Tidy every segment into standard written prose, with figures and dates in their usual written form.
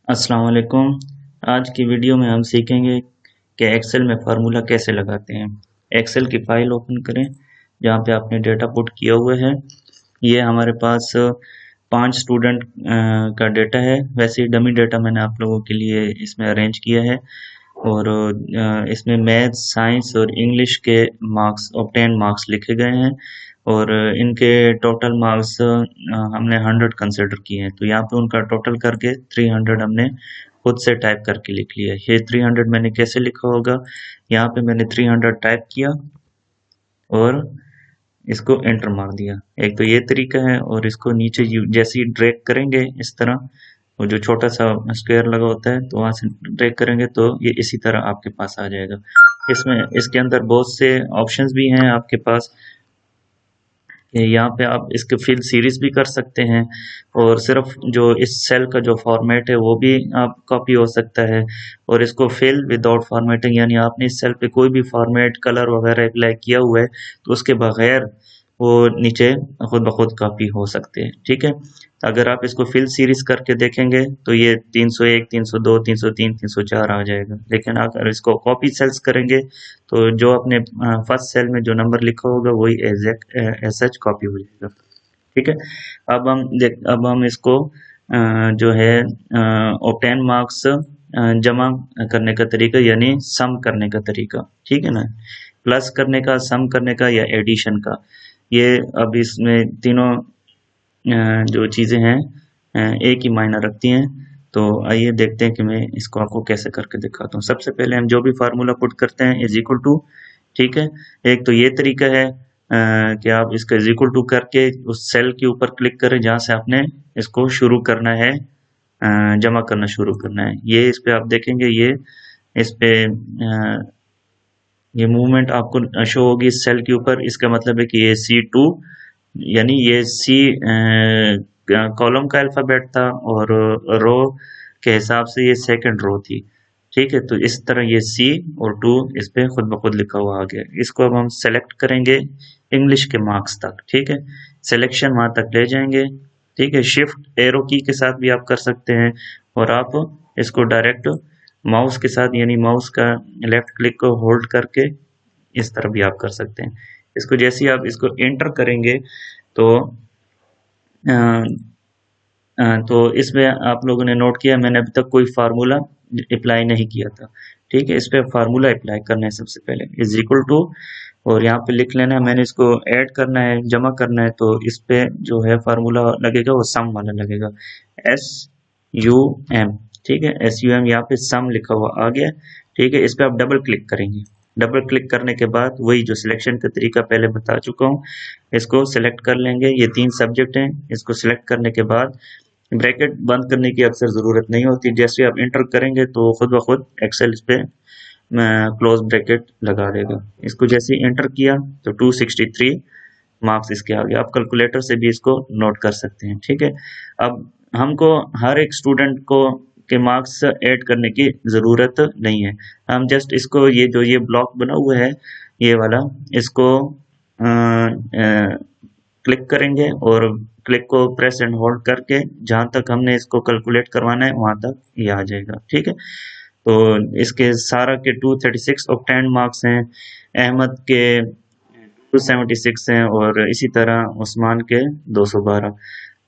अस्सलाम वालेकुम। आज की वीडियो में हम सीखेंगे कि एक्सेल में फार्मूला कैसे लगाते हैं। एक्सेल की फाइल ओपन करें जहाँ पे आपने डेटा पुट किया हुआ है। ये हमारे पास 5 स्टूडेंट का डेटा है। वैसे ही डमी डेटा मैंने आप लोगों के लिए इसमें अरेंज किया है और इसमें मैथ्स, साइंस और इंग्लिश के मार्क्स ऑब्टेन मार्क्स लिखे गए हैं और इनके टोटल मार्क्स हमने 100 कंसिडर किए हैं। तो यहाँ पे उनका टोटल करके 300 हमने खुद से टाइप करके लिख लिया। ये 300 मैंने कैसे लिखा होगा, यहाँ पे मैंने 300 टाइप किया और इसको एंटर मार दिया। एक तो ये तरीका है और इसको नीचे जैसे ही ड्रैग करेंगे इस तरह, वो जो छोटा सा स्क्वायर लगा होता है तो वहां से ड्रैग करेंगे तो ये इसी तरह आपके पास आ जाएगा। इसमें इसके अंदर बहुत से ऑप्शंस भी हैं आपके पास। यहाँ पे आप इसके फिल सीरीज भी कर सकते हैं और सिर्फ जो इस सेल का जो फॉर्मेट है वो भी आप कॉपी हो सकता है और इसको फिल विदाउट फॉर्मेटिंग, यानी आपने इस सेल पे कोई भी फॉर्मेट कलर वगैरह अप्लाई किया हुआ है तो उसके बगैर वो नीचे खुद ब खुद कॉपी हो सकते हैं। ठीक है, अगर आप इसको फिल सीरीज करके देखेंगे तो ये 301, 302, 303, 304 आ जाएगा। लेकिन अगर इसको कॉपी सेल्स करेंगे तो जो अपने फर्स्ट सेल में जो नंबर लिखा होगा वही एग्जैक्ट एज सच कॉपी हो जाएगा। ठीक है, अब हम इसको जो है ऑब्टेन मार्क्स जमा करने का तरीका यानी सम करने का तरीका, ठीक है ना, प्लस करने का, सम करने का या एडिशन का, ये अब इसमें तीनों जो चीज़ें हैं एक ही मायना रखती हैं। तो आइए देखते हैं कि मैं इसको आपको कैसे करके दिखाता हूँ। सबसे पहले हम जो भी फार्मूला पुट करते हैं इज इक्वल टू, ठीक है, एक तो ये तरीका है कि आप इसका इज इक्वल टू करके उस सेल के ऊपर क्लिक करें जहाँ से आपने इसको शुरू करना है, जमा करना शुरू करना है। ये इस पे आप देखेंगे, ये इस पे ये मूवमेंट आपको शो होगी इस सेल के ऊपर। इसका मतलब है कि ये C2 यानी ये सी कॉलम का अल्फाबेट था और रो के हिसाब से ये सेकंड रो थी। ठीक है, तो इस तरह ये सी और 2 इस पे खुद ब खुद लिखा हुआ आ गया। इसको अब हम सेलेक्ट करेंगे इंग्लिश के मार्क्स तक। ठीक है, सिलेक्शन वहां तक ले जाएंगे। ठीक है, शिफ्ट एरो की के साथ भी आप कर सकते हैं और आप इसको डायरेक्ट माउस के साथ यानी माउस का लेफ्ट क्लिक को होल्ड करके इस तरह भी आप कर सकते हैं। इसको जैसे ही आप इसको एंटर करेंगे तो इसमें आप लोगों ने नोट किया मैंने अभी तक कोई फार्मूला अप्लाई नहीं किया था। ठीक है, इस पे फार्मूला अप्लाई करना है। सबसे पहले इज इक्वल टू और यहाँ पे लिख लेना है, मैंने इसको ऐड करना है, जमा करना है, तो इस पे जो है फार्मूला लगेगा वो सम वाला लगेगा, SUM। ठीक है, SUM, यहाँ पे सम लिखा हुआ आ गया। ठीक है, इस पे आप डबल क्लिक करेंगे। डबल क्लिक करने के बाद वही जो सिलेक्शन का तरीका पहले बता चुका हूँ, इसको सिलेक्ट कर लेंगे। ये 3 सब्जेक्ट हैं, इसको सिलेक्ट करने के बाद ब्रैकेट बंद करने की अक्सर ज़रूरत नहीं होती। जैसे आप एंटर करेंगे तो खुद ब खुद एक्सेल इस पे क्लोज ब्रैकेट लगा देगा। इसको जैसे ही एंटर किया तो 263 मार्क्स इसके आ गए। आप कैलकुलेटर से भी इसको नोट कर सकते हैं। ठीक है, अब हमको हर एक स्टूडेंट को के मार्क्स ऐड करने की ज़रूरत नहीं है। हम जस्ट इसको ये जो ये ब्लॉक बना हुआ है ये वाला, इसको क्लिक करेंगे और क्लिक को प्रेस एंड होल्ड करके जहाँ तक हमने इसको कैलकुलेट करवाना है वहां तक ये आ जाएगा। ठीक है, तो इसके सारा के 236 ऑब्टेन मार्क्स हैं, अहमद के 276 हैं और इसी तरह उस्मान के 212।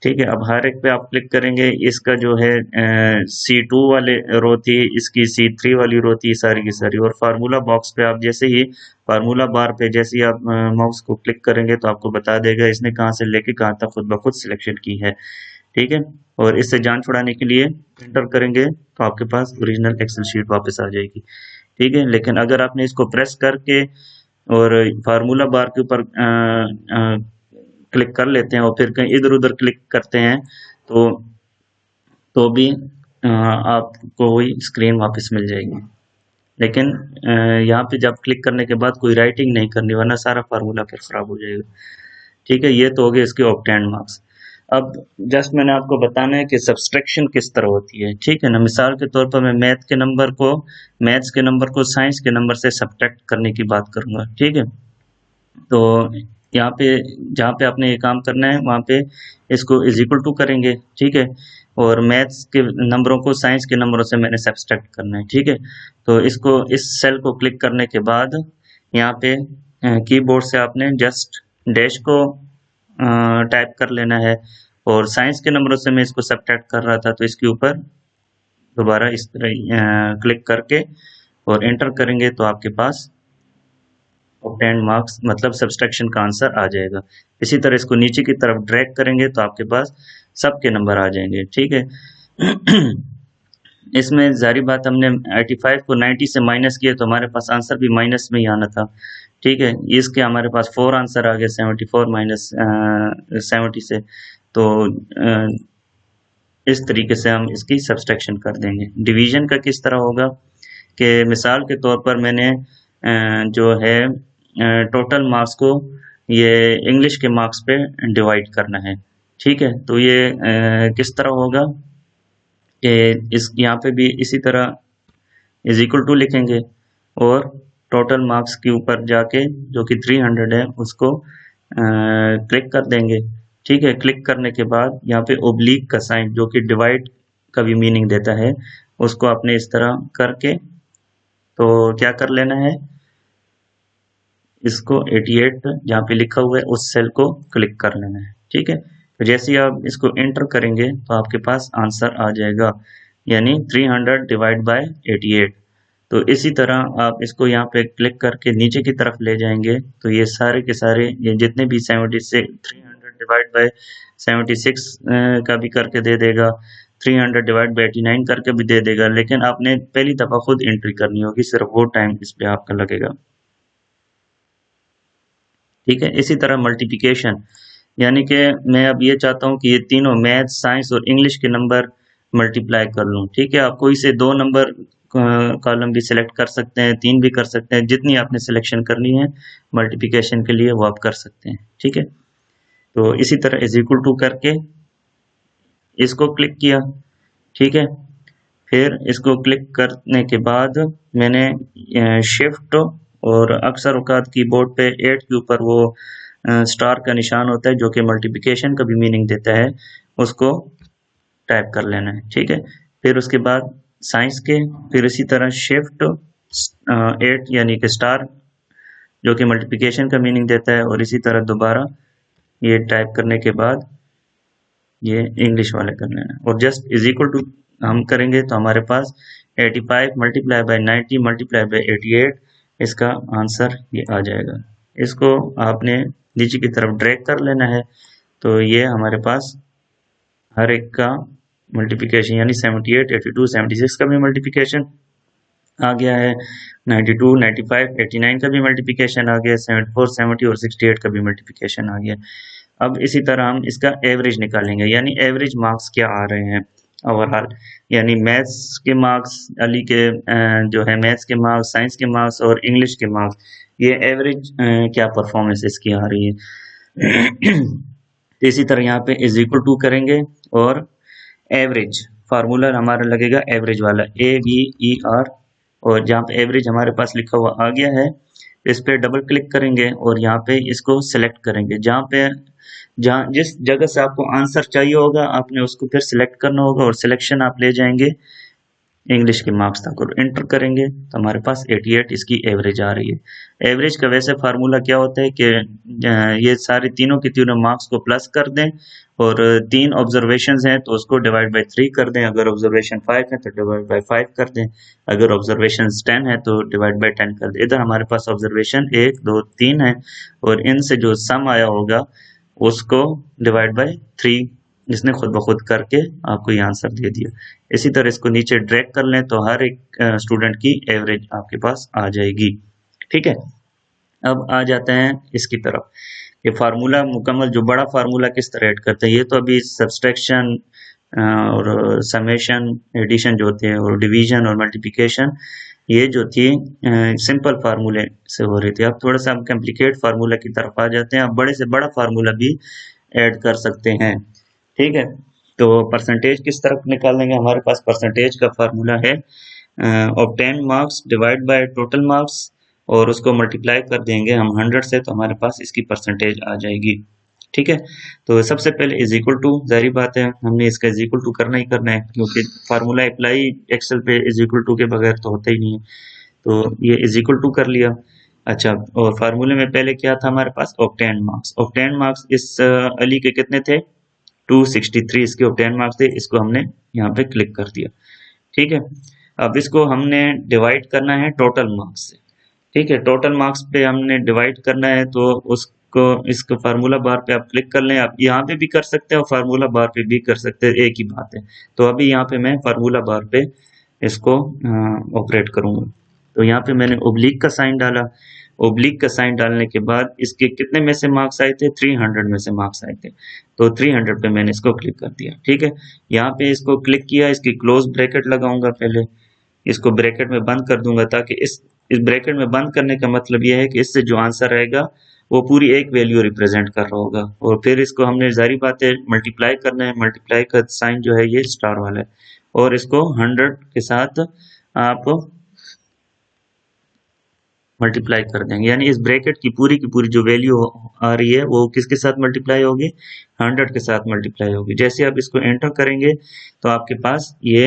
ठीक है, अब हर एक पे आप क्लिक करेंगे, इसका जो है C2 वाले रो थी, इसकी C3 वाली रो थी, सारी की सारी। और फार्मूला बॉक्स पे आप जैसे ही फार्मूला बार पे जैसे ही आप माउस को क्लिक करेंगे तो आपको बता देगा इसने कहाँ से लेके कहाँ तक खुद ब खुद सिलेक्शन की है। ठीक है, और इससे जान छुड़ाने के लिए एंटर करेंगे तो आपके पास ओरिजिनल एक्सेल शीट वापस आ जाएगी। ठीक है, लेकिन अगर आपने इसको प्रेस करके और फार्मूला बार के ऊपर क्लिक कर लेते हैं और फिर कहीं इधर उधर क्लिक करते हैं तो भी आपको वही स्क्रीन वापस मिल जाएगी। लेकिन यहाँ पे जब क्लिक करने के बाद कोई राइटिंग नहीं करनी, वरना सारा फार्मूला फिर खराब हो जाएगा। ठीक है, ये तो हो गए इसके ऑब्टेन मार्क्स। अब जस्ट मैंने आपको बताना है कि सब्सट्रैक्शन किस तरह होती है। ठीक है ना, मिसाल के तौर पर मैं मैथ्स के नंबर को साइंस के नंबर से सब्ट्रैक्ट करने की बात करूंगा। ठीक है, तो यहाँ पे जहाँ पे आपने ये काम करना है वहाँ पे इसको इज इक्वल टू करेंगे। ठीक है, और मैथ्स के नंबरों को साइंस के नंबरों से मैंने सब्सट्रैक्ट करना है। ठीक है, तो इसको इस सेल को क्लिक करने के बाद यहाँ पे कीबोर्ड से आपने जस्ट डैश को टाइप कर लेना है, और साइंस के नंबरों से मैं इसको सब्ट्रैक्ट कर रहा था तो इसके ऊपर दोबारा इस तरह क्लिक करके और एंटर करेंगे तो आपके पास ऑब्टेन्ड मार्क्स मतलब सब्सट्रैक्शन का आंसर आ जाएगा। इसी तरह इसको नीचे की तरफ ड्रैग करेंगे तो आपके पास सबके नंबर आ जाएंगे। ठीक है इसमें जारी बात हमने 85 को 90 से माइनस किया तो हमारे पास आंसर भी माइनस में ही आना था। ठीक है, इसके हमारे पास 4 आंसर आ गए 74 माइनस 70 से। तो इस तरीके से हम इसकी सब्सट्रैक्शन कर देंगे। डिवीजन का किस तरह होगा कि मिसाल के तौर पर मैंने जो है टोटल मार्क्स को ये इंग्लिश के मार्क्स पे डिवाइड करना है। ठीक है, तो ये किस तरह होगा कि इस यहाँ पे भी इसी तरह इज इक्वल टू लिखेंगे और टोटल मार्क्स के ऊपर जाके जो कि 300 है उसको क्लिक कर देंगे। ठीक है, क्लिक करने के बाद यहाँ पे ओब्लिक का साइन जो कि डिवाइड का भी मीनिंग देता है उसको आपने इस तरह करके तो क्या कर लेना है, इसको 88 जहाँ पे लिखा हुआ है उस सेल को क्लिक कर लेना है। ठीक है, तो जैसे ही आप इसको एंटर करेंगे तो आपके पास आंसर आ जाएगा, यानी 300 डिवाइड बाय 88। तो इसी तरह आप इसको यहाँ पे क्लिक करके नीचे की तरफ ले जाएंगे तो ये सारे के सारे ये जितने भी 76 300 डिवाइड बाय 76 का भी करके दे देगा, 300 डिवाइड बाय 89 करके भी दे देगा, लेकिन आपने पहली दफ़ा खुद एंट्री करनी होगी, सिर्फ वो टाइम इस पे आपका लगेगा। ठीक है, इसी तरह मल्टीप्लिकेशन, यानी कि मैं अब ये चाहता हूँ कि ये तीनों मैथ साइंस और इंग्लिश के नंबर मल्टीप्लाई कर लूँ। ठीक है, आप कोई से 2 नंबर कॉलम भी सिलेक्ट कर सकते हैं, 3 भी कर सकते हैं, जितनी आपने सिलेक्शन करनी है मल्टीप्लिकेशन के लिए वो आप कर सकते हैं। ठीक है, तो इसी तरह इज इक्वल टू करके इसको क्लिक किया। ठीक है, फिर इसको क्लिक करने के बाद मैंने शिफ्ट और अक्सर औकात कीबोर्ड पे 8 के ऊपर वो स्टार का निशान होता है जो कि मल्टीप्लिकेशन का भी मीनिंग देता है, उसको टाइप कर लेना है। ठीक है, फिर उसके बाद साइंस के फिर इसी तरह शिफ्ट 8 यानी कि स्टार जो कि मल्टीप्लिकेशन का मीनिंग देता है, और इसी तरह दोबारा ये टाइप करने के बाद ये इंग्लिश वाले कर लेना और जस्ट इज इक्वल टू हम करेंगे तो हमारे पास 85 मल्टीप्लाई बाय 90 मल्टीप्लाई बाय 88 इसका आंसर ये आ जाएगा। इसको आपने नीचे की तरफ ड्रैग कर लेना है तो ये हमारे पास हर एक का मल्टीप्लिकेशन यानी 78 82 76 का भी मल्टीप्लिकेशन आ गया है, 92 95 89 का भी मल्टीप्लिकेशन आ गया, 74 70 और 68 का भी मल्टीप्लिकेशन आ गया। अब इसी तरह हम इसका एवरेज निकालेंगे, यानी एवरेज मार्क्स क्या आ रहे हैं ओवरऑल, यानी मैथ्स के मार्क्स अली के जो है मैथ्स के मार्क्स, साइंस के मार्क्स और इंग्लिश के मार्क्स, ये एवरेज क्या परफॉर्मेंस इसकी आ रही है। तो इसी तरह यहाँ पे इज इक्वल टू करेंगे और एवरेज फार्मूला हमारा लगेगा एवरेज वाला AVER, और जहाँ पे एवरेज हमारे पास लिखा हुआ आ गया है इस पे डबल क्लिक करेंगे और यहाँ पे इसको सिलेक्ट करेंगे। जहाँ जिस जगह से आपको आंसर चाहिए होगा आपने उसको फिर सिलेक्ट करना होगा और सिलेक्शन आप ले जाएंगे इंग्लिश के मार्क्स तक और एंटर करेंगे तो हमारे पास 88 इसकी एवरेज आ रही है। एवरेज का वैसे फार्मूला क्या होता है कि ये सारे तीनों के तीनों मार्क्स को प्लस कर दें और 3 ऑब्जर्वेशंस हैं तो उसको डिवाइड बाय 3 कर दें, अगर ऑब्जर्वेशन 5 है तो डिवाइड बाय 5 कर दें, अगर ऑब्जर्वेशन 10 है तो डिवाइड बाय 10 कर दें। इधर हमारे पास ऑब्जर्वेशन 1 2 3 है और इनसे जो सम आया होगा उसको डिवाइड बाय 3 इसने खुद ब खुद करके आपको ये आंसर दे दिया। इसी तरह इसको नीचे ड्रैग कर लें तो हर एक स्टूडेंट की एवरेज आपके पास आ जाएगी। ठीक है, अब आ जाते हैं इसकी तरफ, ये फार्मूला मुकम्मल जो बड़ा फार्मूला किस तरह ऐड करते हैं। ये तो अभी सब्सट्रैक्शन और समेशन एडिशन जो होते हैं और डिवीजन और मल्टीप्लिकेशन ये जो थी सिंपल फार्मूले से हो रही थी। अब थोड़ा सा हम कॉम्प्लिकेट फार्मूला की तरफ आ जाते हैं, अब बड़े से बड़ा फार्मूला भी ऐड कर सकते हैं। ठीक है, तो परसेंटेज किस तरफ निकालेंगे, हमारे पास परसेंटेज का फार्मूला है obtain marks divide by total marks और उसको मल्टीप्लाई कर देंगे हम 100 से तो हमारे पास इसकी परसेंटेज आ जाएगी। ठीक है। तो सबसे पहले इज इक्वल टू, जाहिर बात है हमने इसका इज इक्वल टू करना ही करना है, क्योंकि फार्मूला अप्लाई एक्सेल पे इज इक्वल टू के बगैर तो होता ही नहीं है। तो ये इज इक्वल टू कर लिया। अच्छा, और फार्मूले में पहले क्या था हमारे पास, ऑक्टेन मार्क्स। ऑक्टेन मार्क्स इस अली के कितने थे, 263 इसके ऑक्टेन मार्क्स थे। इसको हमने यहाँ पे क्लिक कर दिया। ठीक है, अब इसको हमने डिवाइड करना है टोटल मार्क्स से। ठीक है, टोटल मार्क्स पे हमने डिवाइड करना है, तो उसको इसको फार्मूला बार पे आप क्लिक कर लें। आप यहाँ पे भी कर सकते हैं और फार्मूला बार पे भी कर सकते हैं, एक ही बात है। तो अभी यहाँ पे मैं फार्मूला बार पे इसको ऑपरेट करूंगा। तो यहाँ पे मैंने ओब्लिक का साइन डाला। ओब्लिक का साइन डालने के बाद इसके कितने में से मार्क्स आए थे, 300 में से मार्क्स आए थे। तो 300 पे मैंने इसको क्लिक कर दिया। ठीक है, यहाँ पे इसको क्लिक किया, इसकी क्लोज ब्रैकेट लगाऊंगा, पहले इसको ब्रैकेट में बंद कर दूंगा, ताकि इस ब्रैकेट में बंद करने का मतलब यह है कि इससे जो आंसर आएगा वो पूरी एक वैल्यू रिप्रेजेंट कर रहा होगा। और फिर इसको हमने जारी बात है मल्टीप्लाई करना है। मल्टीप्लाई का साइन जो है ये स्टार वाला है, और इसको 100 के साथ आप मल्टीप्लाई कर देंगे। यानी इस ब्रैकेट की पूरी जो वैल्यू आ रही है वो किसके साथ मल्टीप्लाई होगी, 100 के साथ मल्टीप्लाई होगी। जैसे आप इसको एंटर करेंगे तो आपके पास ये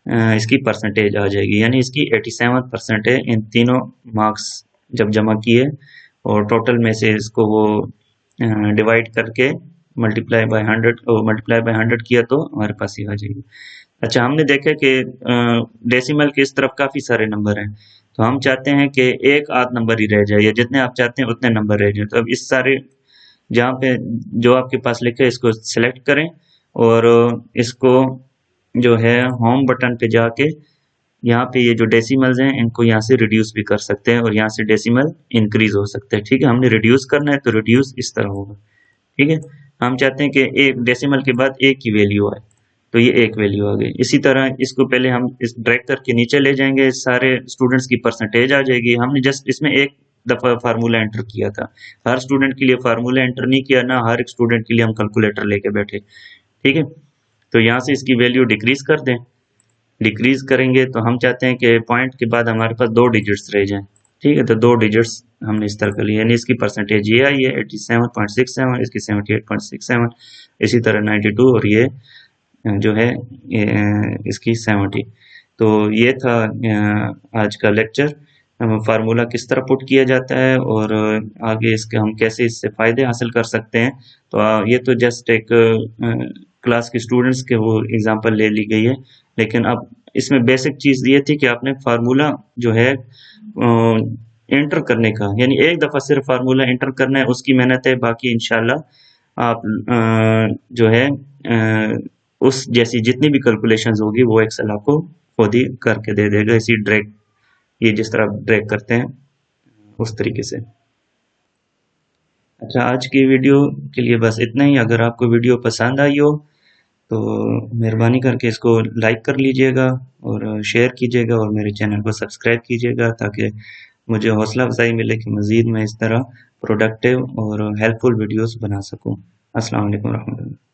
इसकी परसेंटेज आ जाएगी, यानी इसकी 87% है इन तीनों मार्क्स जब जमा किए, और टोटल में से इसको वो डिवाइड करके मल्टीप्लाई बाय 100 किया तो हमारे पास ये आ जाएगी। अच्छा, हमने देखा कि डेसिमल के इस तरफ काफ़ी सारे नंबर हैं, तो हम चाहते हैं कि एक आध नंबर ही रह जाए, या जितने आप चाहते हैं उतने नंबर रह जाए। तो अब इस सारे जहाँ पे जो आपके पास लिखे है इसको सिलेक्ट करें, और इसको जो है होम बटन पे जाके यहाँ पे ये जो डेसिमल्स हैं इनको यहाँ से रिड्यूस भी कर सकते हैं, और यहाँ से डेसिमल इंक्रीज हो सकते हैं। ठीक है, हमने रिड्यूस करना है तो रिड्यूस इस तरह होगा। ठीक है, हम चाहते हैं कि एक डेसिमल के बाद एक की वैल्यू आए, तो ये एक वैल्यू आ गई। इसी तरह इसको पहले हम इस ड्रैग करके नीचे ले जाएंगे, सारे स्टूडेंट्स की परसेंटेज आ जाएगी। हमने जस्ट इसमें एक दफ़ा फार्मूला एंटर किया था, हर स्टूडेंट के लिए फार्मूला एंटर नहीं किया, ना हर एक स्टूडेंट के लिए हम कैलकुलेटर लेके बैठे। ठीक है, तो यहाँ से इसकी वैल्यू डिक्रीज कर दें। डिक्रीज करेंगे तो हम चाहते हैं कि पॉइंट के बाद हमारे पास 2 डिजिट्स रह जाएं। ठीक है, तो 2 डिजिट्स हमने इस तरह कर लिए, यानी इसकी परसेंटेज ये आई है 87.67, इसकी 78.67, इसी तरह 92, और ये जो है इसकी 70। तो ये था आज का लेक्चर, फार्मूला किस तरह पुट किया जाता है और आगे इसके हम कैसे इससे फ़ायदे हासिल कर सकते हैं। तो ये तो जस्ट एक क्लास के स्टूडेंट्स के वो एग्जांपल ले ली गई है, लेकिन अब इसमें बेसिक चीज़ ये थी कि आपने फार्मूला जो है एंटर करने का, यानी एक दफ़ा सिर्फ फार्मूला एंटर करना है, उसकी मेहनत है। बाकी इंशाल्लाह आप जो है उस जैसी जितनी भी कैलकुलेशंस होगी वो एक्सेल आपको खुद ही करके दे देगा, इसी ड्रैग, ये जिस तरह ड्रैग करते हैं उस तरीके से। अच्छा, आज की वीडियो के लिए बस इतना ही। अगर आपको वीडियो पसंद आई हो तो मेहरबानी करके इसको लाइक कर लीजिएगा और शेयर कीजिएगा, और मेरे चैनल को सब्सक्राइब कीजिएगा, ताकि मुझे हौसला अफजाई मिले कि मज़ीद मैं इस तरह प्रोडक्टिव और हेल्पफुल वीडियोस बना सकूं। अस्सलाम वालेकुम रहमतुल्लाह।